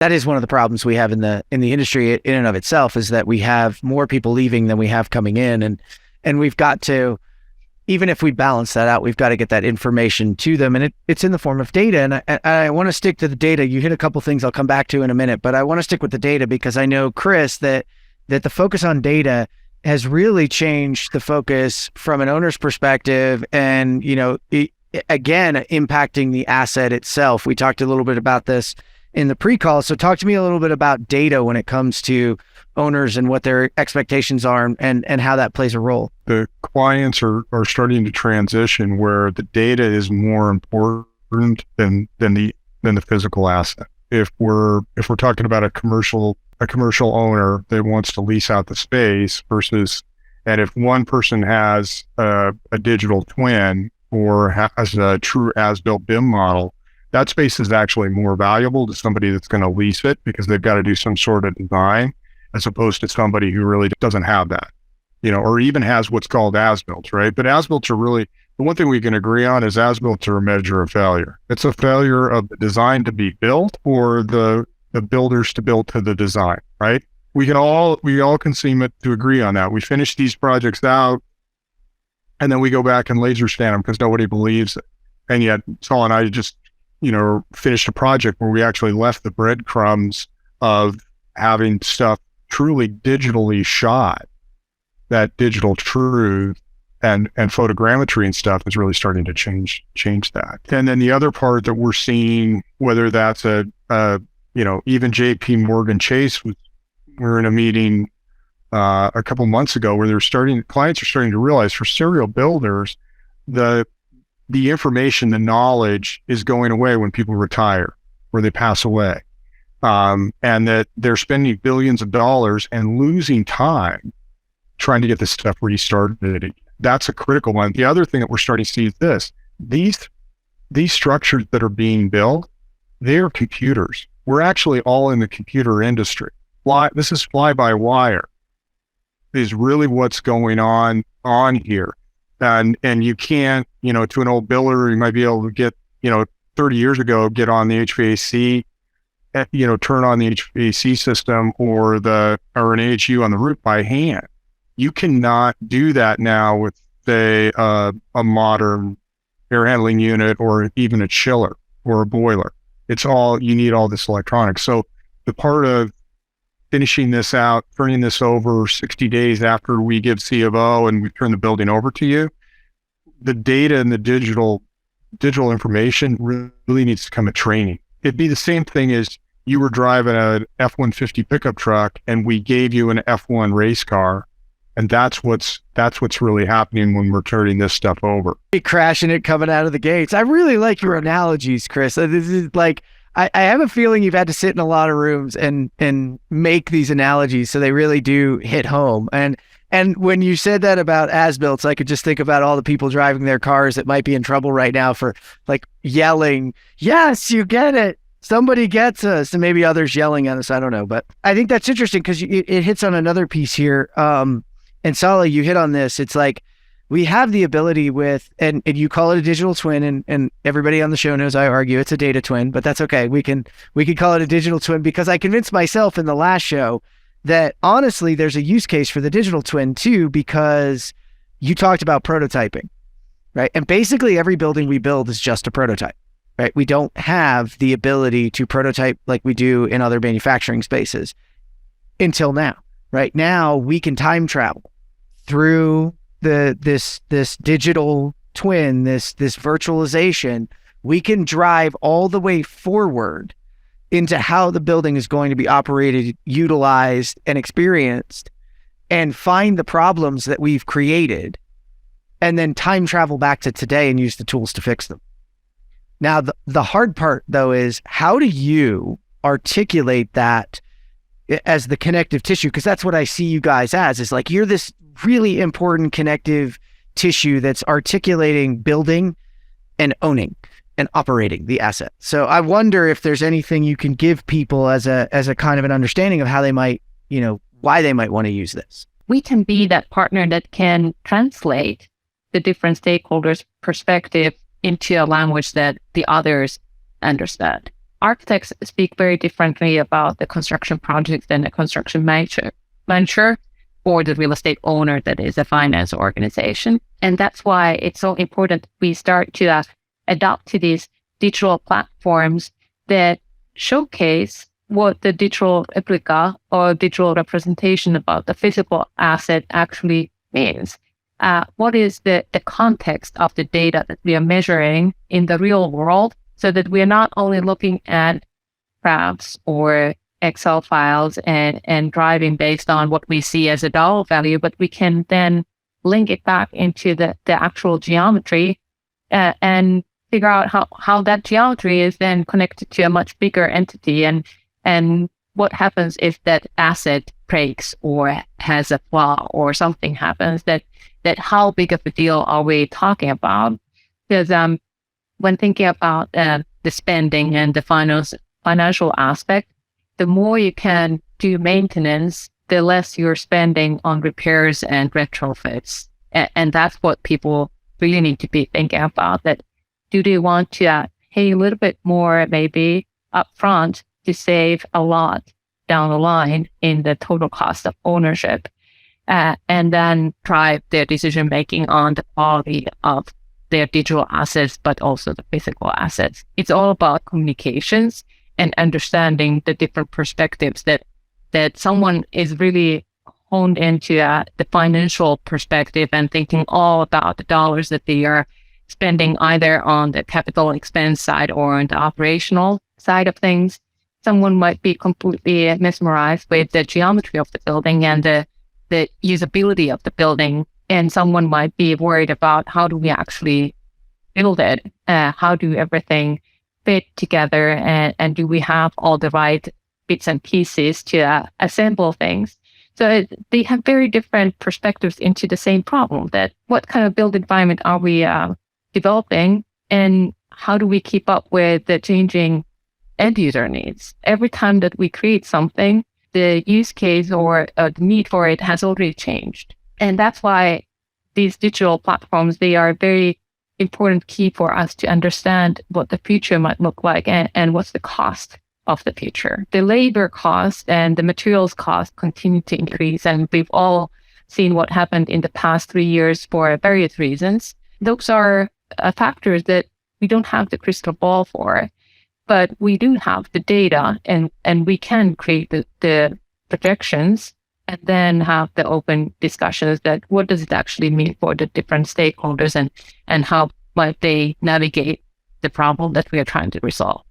That is one of the problems we have in the industry in and of itself, is that we have more people leaving than we have coming in. And we've got to, even if we balance that out, we've got to get that information to them. And it's in the form of data. And I want to stick to the data. You hit a couple things I'll come back to in a minute, but I want to stick with the data because I know, Chris, that the focus on data has really changed the focus from an owner's perspective and, again, impacting the asset itself. We talked a little bit about this in the pre-call. So talk to me a little bit about data when it comes to owners and what their expectations are and how that plays a role. The clients are starting to transition where the data is more important than the physical asset. If we're talking about a commercial owner that wants to lease out the space and if one person has a digital twin or has a true as-built BIM model, that space is actually more valuable to somebody that's going to lease it because they've got to do some sort of design, as opposed to somebody who really doesn't have that, or even has what's called as-built, right? But as-built are really, the one thing we can agree on is as-built are a measure of failure. It's a failure of the design to be built or the builders to build to the design, right? We all can seem to agree on that. We finish these projects out and then we go back and laser scan them because nobody believes it. And yet Saul and I just, finished a project where we actually left the breadcrumbs of having stuff truly digitally shot. That digital truth and photogrammetry and stuff is really starting to change that. And then the other part that we're seeing, whether that's even JP Morgan Chase we're in a meeting a couple months ago where clients are starting to realize for serial builders, the information, the knowledge is going away when people retire or they pass away. And that they're spending billions of dollars and losing time trying to get this stuff restarted. That's a critical one. The other thing that we're starting to see is this: these structures that are being built, they're computers. We're actually all in the computer industry. This is fly by wire is really what's going on here. And you can't, to an old builder, you might be able to get, 30 years ago, get on the HVAC, turn on the HVAC system or an AHU on the roof by hand. You cannot do that now with, say, a modern air handling unit or even a chiller or a boiler. You need all this electronics. So the part of finishing this out, turning this over 60 days after we give C of O and we turn the building over to you, the data and the digital information really needs to come at training. It'd be the same thing as you were driving an F-150 pickup truck and we gave you an F1 race car. And that's what's really happening when we're turning this stuff over. Crashing it coming out of the gates. I really like your analogies, Chris. This is like, I have a feeling you've had to sit in a lot of rooms and make these analogies so they really do hit home. And when you said that about as-builts, I could just think about all the people driving their cars that might be in trouble right now for like yelling, "Yes, you get it. Somebody gets us," and maybe others yelling at us. I don't know, but I think that's interesting because it hits on another piece here. And Sala, you hit on this. It's like we have the ability with, and you call it a digital twin, and everybody on the show knows I argue it's a data twin, but that's okay. We can call it a digital twin because I convinced myself in the last show that honestly, there's a use case for the digital twin too, because you talked about prototyping, right? And basically every building we build is just a prototype, right? We don't have the ability to prototype like we do in other manufacturing spaces until now. Right now, we can time travel through this digital twin, this virtualization. We can drive all the way forward into how the building is going to be operated, utilized, and experienced, and find the problems that we've created, and then time travel back to today and use the tools to fix them. Now, the hard part, though, is how do you articulate that as the connective tissue? Because that's what I see you guys as, is like you're this really important connective tissue that's articulating building and owning and operating the asset. So I wonder if there's anything you can give people as a kind of an understanding of how they might, why they might want to use this. We can be that partner that can translate the different stakeholders' perspective into a language that the others understand. architects speak very differently about the construction project than the construction manager or the real estate owner that is a finance organization. And that's why it's so important we start to adopt to these digital platforms that showcase what the digital replica or digital representation about the physical asset actually means. What is the context of the data that we are measuring in the real world, so that we are not only looking at graphs or Excel files and driving based on what we see as a dollar value, but we can then link it back into the actual geometry and figure out how that geometry is then connected to a much bigger entity, and what happens if that asset breaks or has a flaw or something happens, that how big of a deal are we talking about? Because when thinking about the spending and the financial aspect, the more you can do maintenance, the less you're spending on repairs and retrofits. And that's what people really need to be thinking about, that do they want to pay a little bit more maybe upfront to save a lot down the line in the total cost of ownership, and then drive their decision making on the quality of their digital assets, but also the physical assets. It's all about communications and understanding the different perspectives that someone is really honed into the financial perspective and thinking all about the dollars that they are spending either on the capital expense side or on the operational side of things. Someone might be completely mesmerized with the geometry of the building and the usability of the building. And someone might be worried about how do we actually build it? How do everything fit together? And do we have all the right bits and pieces to assemble things? So they have very different perspectives into the same problem, that what kind of built environment are we developing, and how do we keep up with the changing end user needs? Every time that we create something, the use case or the need for it has already changed. And that's why these digital platforms, they are a very important key for us to understand what the future might look like and what's the cost of the future. The labor cost and the materials cost continue to increase, and we've all seen what happened in the past 3 years for various reasons. Those are factors that we don't have the crystal ball for, but we do have the data, and we can create the projections and then have the open discussions that what does it actually mean for the different stakeholders, and how might they navigate the problem that we are trying to resolve.